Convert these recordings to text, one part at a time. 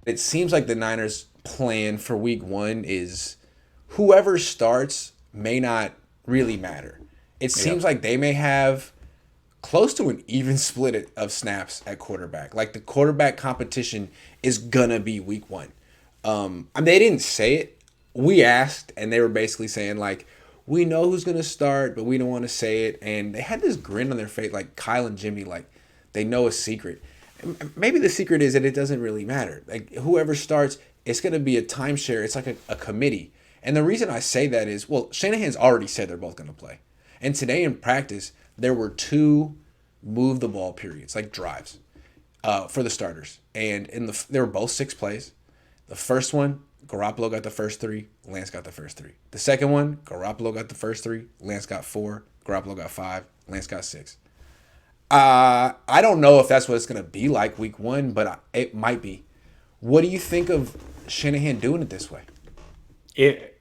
it seems like the Niners' plan for week one is whoever starts may not really matter. It seems Yep. like they may have close to an even split of snaps at quarterback. Like the quarterback competition is gonna be week one. I mean, they didn't say it. We asked, and they were basically saying like, we know who's gonna start, but we don't want to say it. And they had this grin on their face, like Kyle and Jimmy, like they know a secret. Maybe the secret is that it doesn't really matter. Like whoever starts, it's gonna be a timeshare. It's like a committee. And the reason I say that is, well, Shanahan's already said they're both gonna play. And today in practice, there were two move the ball periods, like drives, for the starters. And they were both 6 plays. The first one, Garoppolo got the first three, Lance got the first three. The second one, Garoppolo got the first three, Lance got four, Garoppolo got five, Lance got six. I don't know if that's what it's going to be like week one, but it might be. What do you think of Shanahan doing it this way? It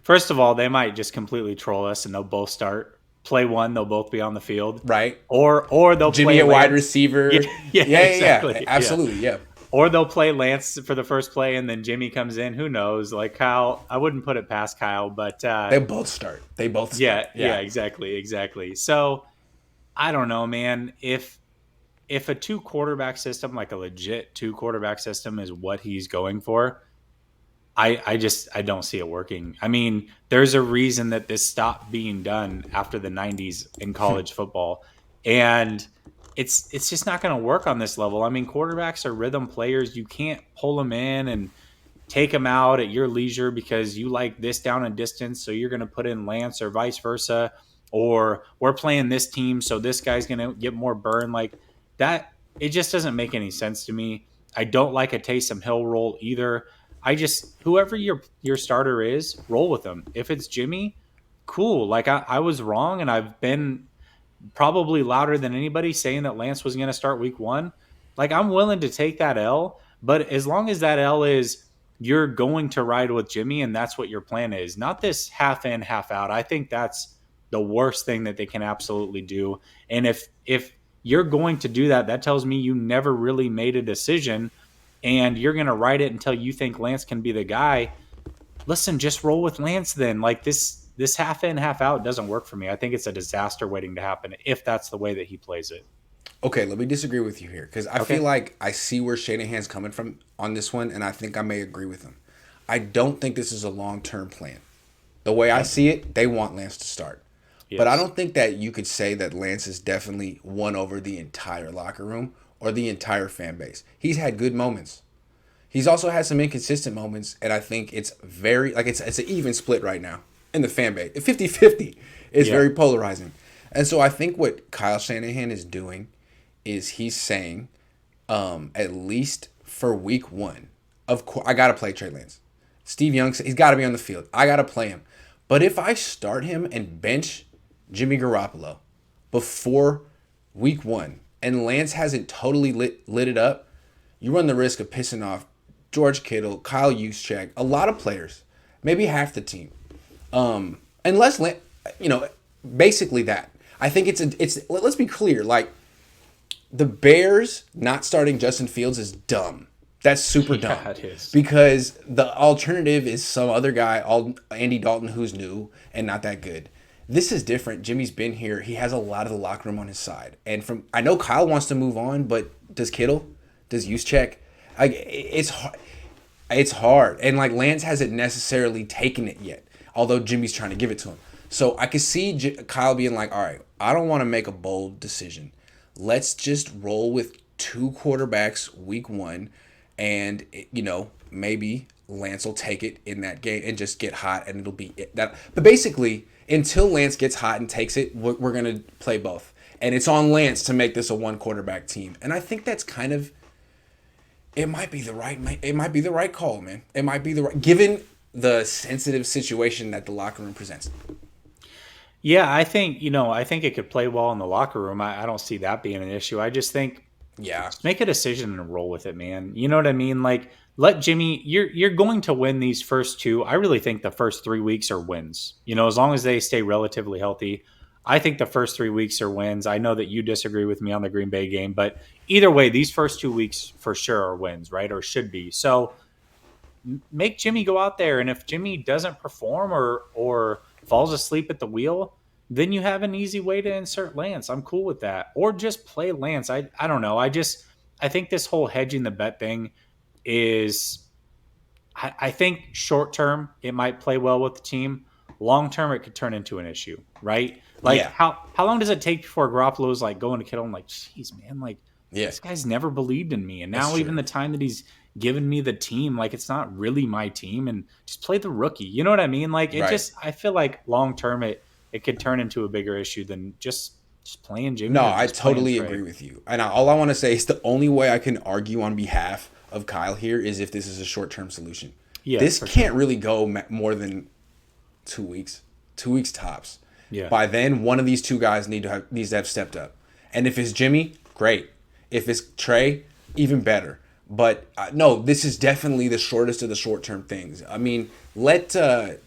First of all, they might just completely troll us and they'll both start play one. They'll both be on the field, Right? or they'll Jimmy play a wide Lance. Yeah, receiver. yeah, Yeah, yeah, yeah. exactly. Yeah. Absolutely, yeah. Or they'll play Lance for the first play and then Jimmy comes in. Who knows? Like Kyle, I wouldn't put it past Kyle, but They both start. They both yeah, start. yeah, Yeah. exactly, exactly. So I don't know, man. If a two quarterback system, like a legit two quarterback system, is what he's going for, I don't see it working. I mean, there's a reason that this stopped being done after the 90s in college football. And it's just not going to work on this level. I mean, quarterbacks are rhythm players. You can't pull them in and take them out at your leisure because you like this down and distance, so you're going to put in Lance or vice versa, or we're playing this team, so this guy's going to get more burn. Like that, it just doesn't make any sense to me. I don't like a Taysom Hill roll either. I just whoever your starter is, roll with them. If it's Jimmy, cool. Like I was wrong, and I've been probably louder than anybody saying that Lance was going to start week one. Like I'm willing to take that L, but as long as that L is you're going to ride with Jimmy and that's what your plan is, not this half in, half out. I think that's the worst thing that they can absolutely do. And if you're going to do that, that tells me you never really made a decision and you're going to ride it until you think Lance can be the guy. Listen, just roll with Lance then. Like this half in, half out doesn't work for me. I think it's a disaster waiting to happen if that's the way that he plays it. Okay, let me disagree with you here because I feel Okay. like I see where Shanahan's coming from on this one, and I think I may agree with him. I don't think this is a long term plan. The way I Yep. see it, they want Lance to start. But I Yes. don't think that you could say that Lance has definitely won over the entire locker room or the entire fan base. He's had good moments. He's also had some inconsistent moments, and I think it's very like it's an even split right now in the fan base. 50-50 is Yeah. very polarizing. And so I think what Kyle Shanahan is doing is he's saying, at least for week one, of course I gotta play Trey Lance. Steve Young, he's got to be on the field. I got to play him. But if I start him and bench Jimmy Garoppolo before week one and Lance hasn't totally lit it up, you run the risk of pissing off George Kittle, Kyle Juszczyk, a lot of players, maybe half the team. Unless, you know, basically that. I think it's let's be clear, like the Bears not starting Justin Fields is dumb. That's super Yeah, dumb it is. because the alternative is some other guy, Andy Dalton, who's new and not that good. This is different. Jimmy's been here. He has a lot of the locker room on his side. And from I know Kyle wants to move on, but does Kittle? Does Juszczyk? Like it's hard. And like Lance hasn't necessarily taken it yet, although Jimmy's trying to give it to him. So I could see Kyle being like, all right, I don't want to make a bold decision. Let's just roll with two quarterbacks week one. And, maybe Lance will take it in that game and just get hot and it'll be it. But basically, until Lance gets hot and takes it, we're going to play both. And it's on Lance to make this a one quarterback team. And I think that's kind of it might be the right call, man. It might be the right given the sensitive situation that the locker room presents. Yeah, I think it could play well in the locker room. I don't see that being an issue. I just think Yeah. just make a decision and roll with it, man. You know what I mean? Like let Jimmy you're going to win these first two. I really think the first 3 weeks are wins. You know, as long as they stay relatively healthy. I think the first 3 weeks are wins. I know that you disagree with me on the Green Bay game, but either way, these first 2 weeks for sure are wins, right? Or should be. So make Jimmy go out there, and if Jimmy doesn't perform or falls asleep at the wheel, then you have an easy way to insert Lance. I'm cool with that. Or just play Lance. I don't know. I think this whole hedging the bet thing is I think short term it might play well with the team. Long term it could turn into an issue, right? Like Yeah, how long does it take before Garoppolo's like going to Kittle and like, geez, man, like yeah, this guy's never believed in me. And that's now even true. the time that he's given me the team, like it's not really my team and just play the rookie. You know what I mean? Like it Right. just I feel like long term it could turn into a bigger issue than just playing No, Jimmy or I just playing totally Trey. agree with you. And all I want to say is the only way I can argue on behalf of Kyle here is if this is a short term solution. Yeah, This for sure. can't really go more than 2 weeks, 2 weeks tops. Yeah. By then, one of these two guys needs to have stepped up. And if it's Jimmy, great. If it's Trey, even better. But no, this is definitely the shortest of the short term things. I mean, let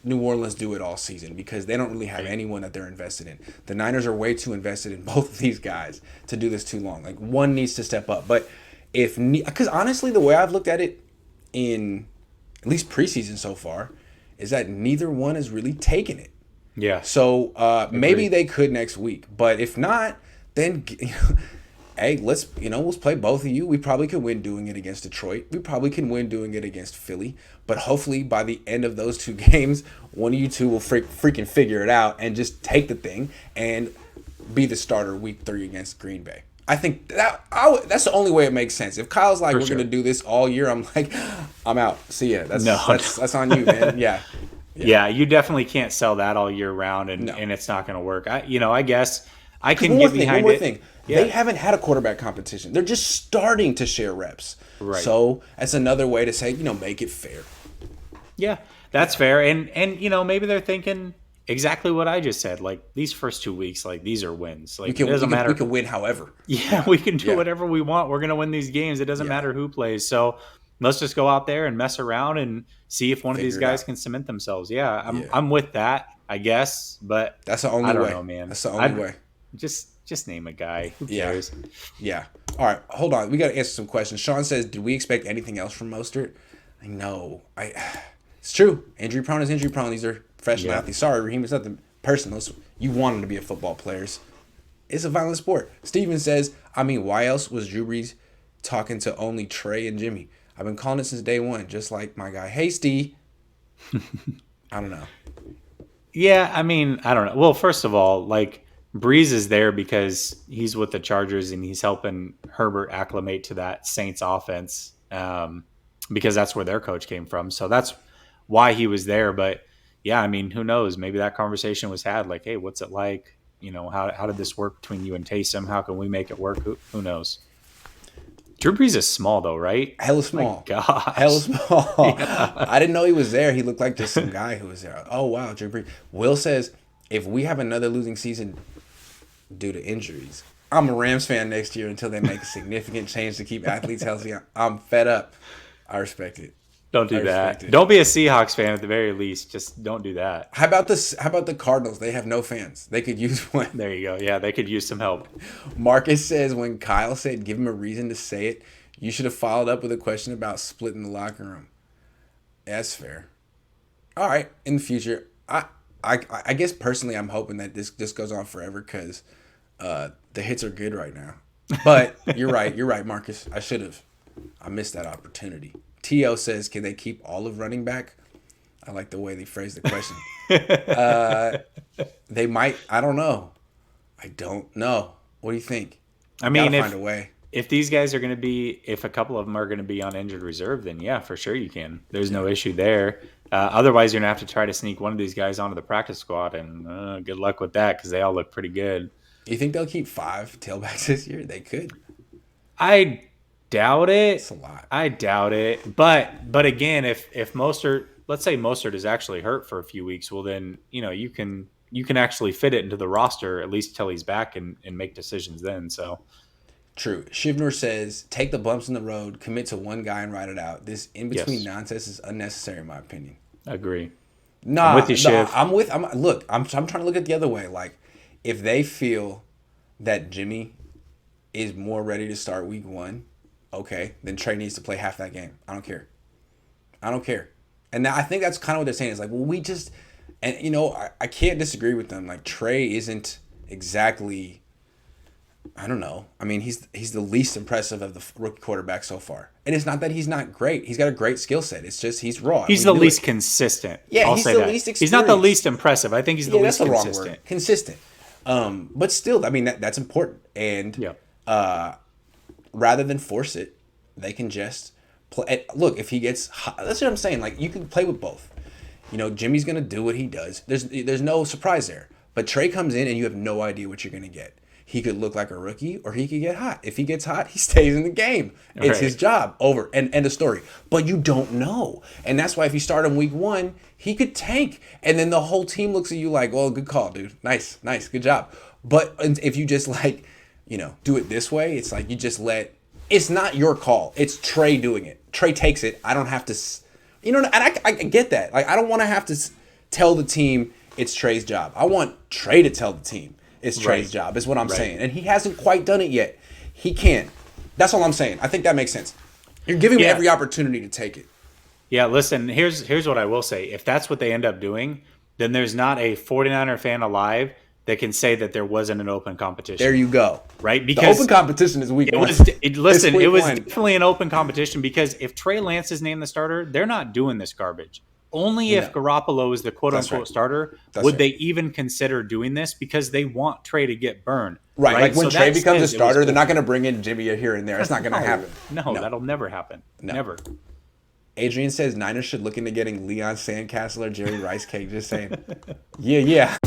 New Orleans do it all season because they don't really have Right. anyone that they're invested in. The Niners are way too invested in both of these guys to do this too long. Like one needs to step up. But because honestly, the way I've looked at it in at least preseason so far is that neither one has really taken it. Yeah. So maybe Agreed. they could next week, but if not, then hey, let's play both of you. We probably could win doing it against Detroit. We probably can win doing it against Philly. But hopefully by the end of those two games, one of you two will freaking figure it out and just take the thing and be the starter week 3 against Green Bay. I think that's the only way it makes sense. If Kyle's like, For we're sure. gonna do this all year, I'm like, I'm out. See ya. That's No, that's on you, man. Yeah. Yeah, you definitely can't sell that all year round, and, No. and it's not going to work. I guess I Because can one more get thing, one behind more it. thing. Yeah, They haven't had a quarterback competition. They're just starting to share reps. right. So that's another way to say, make it fair. Yeah, that's fair. And maybe they're thinking exactly what I just said. Like these first 2 weeks, like these are wins. We Like it can we doesn't can we matter. can win however. Yeah, we can do Yeah. whatever we want. We're going to win these games. It doesn't Yeah. matter who plays. So let's just go out there and mess around and see if one of these Figure it guys out. can cement themselves. Yeah, I'm Yeah. I'm with that, I guess. But That's the I only don't way. know, man. That's the only I'd way. just name a guy. Who Yeah. cares? Yeah. All right. Hold on. We got to answer some questions. Sean says, "Did we expect anything else from Mostert?" I know. It's true. Injury prone is injury prone. These are professional Yeah. athletes. Sorry, Raheem. It's nothing personal. You want them to be a football players. It's a violent sport. Steven says, "I mean, why else was Drew Brees talking to only Trey and Jimmy? I've been calling it since day one, just like my guy Hasty." I don't know. Yeah, I mean, I don't know. Well, first of all, like Breeze is there because he's with the Chargers and he's helping Herbert acclimate to that Saints offense because that's where their coach came from. So that's why he was there. But yeah, I mean, who knows? Maybe that conversation was had like, hey, what's it like? How did this work between you and Taysom? How can we make it work? Who knows? Drew Brees is small though, right? Hella My small. gosh. Hella small. Yeah. I didn't know he was there. He looked like just some guy who was there. Oh wow, Drew Brees. Will says, if we have another losing season due to injuries, I'm a Rams fan next year until they make a significant change to keep athletes healthy. I'm fed up. I respect it. Don't do I respect that. it. Don't be a Seahawks fan at the very least. Just don't do that. How about this? How about the Cardinals? They have no fans. They could use one. There you go. Yeah, they could use some help. Marcus says when Kyle said give him a reason to say it, you should have followed up with a question about splitting the locker room. That's fair. All right, in the future, I guess personally I'm hoping that this goes on forever because the hits are good right now. But you're right, Marcus. I should have. I missed that opportunity. T.O. says, can they keep Olive running back? I like the way they phrased the question. They might. I don't know. I don't know. What do you think? I mean, Gotta find a way. if these guys are going to be, if a couple of them are going to be on injured reserve, then yeah, for sure you can. There's no issue there. Otherwise, you're going to have to try to sneak one of these guys onto the practice squad, and good luck with that because they all look pretty good. You think they'll keep 5 tailbacks this year? They could. I doubt it. It's a lot. I doubt it. But again, if Mostert, let's say Mostert is actually hurt for a few weeks, well then you can actually fit it into the roster at least till he's back and make decisions then. So True. Shivner says, take the bumps in the road, commit to one guy and ride it out. This in-between yes, nonsense is unnecessary in my opinion. agree. Nah, I'm with you, Shiv. look, I'm trying to look at the other way. Like, if they feel that Jimmy is more ready to start week 1, okay, then Trey needs to play half that game. I don't care. I don't care. And I think that's kind of what they're saying. It's like, well, we just, and I can't disagree with them. Like, Trey isn't exactly, I don't know. I mean, he's the least impressive of the rookie quarterbacks so far. And it's not that he's not great. He's got a great skill set. It's just he's raw. He's the least consistent. Yeah, he's the least experienced. He's not the least impressive. I think he's the least consistent. That's the wrong word. Consistent. But still, I mean, that's important. And rather than force it, they can just play. Look, if he gets hot, that's what I'm saying. Like, you can play with both. Jimmy's going to do what he does. There's no surprise there. But Trey comes in and you have no idea what you're going to get. He could look like a rookie or he could get hot. If he gets hot, he stays in the game. It's his job. Over. And end of story. But you don't know. And that's why if you start him week 1, he could tank. And then the whole team looks at you like, well, good call, dude. Nice. Good job. But if you just do it this way, it's like you just it's not your call. It's Trey doing it. Trey takes it. I don't have to, and I get that. Like, I don't want to have to tell the team it's Trey's job. I want Trey to tell the team it's Trey's job, is what I'm saying. And he hasn't quite done it yet. He can. That's all I'm saying. I think that makes sense. You're giving me every opportunity to take it. Yeah, listen, here's what I will say. If that's what they end up doing, then there's not a 49er fan alive that can say that there wasn't an open competition. There you go. Right? Because the open competition is week 1. It was definitely an open competition because if Trey Lance is named the starter, they're not doing this garbage. Only if Garoppolo is the quote-unquote starter would they even consider doing this because they want Trey to get burned. Right. Like when Trey becomes a starter, they're not going to bring in Jimmy here and there. It's not going to happen. No, that'll never happen. No. Never. Adrian says Niners should look into getting Leon Sandcastle or Jerry Rice Cake. Just saying. Yeah.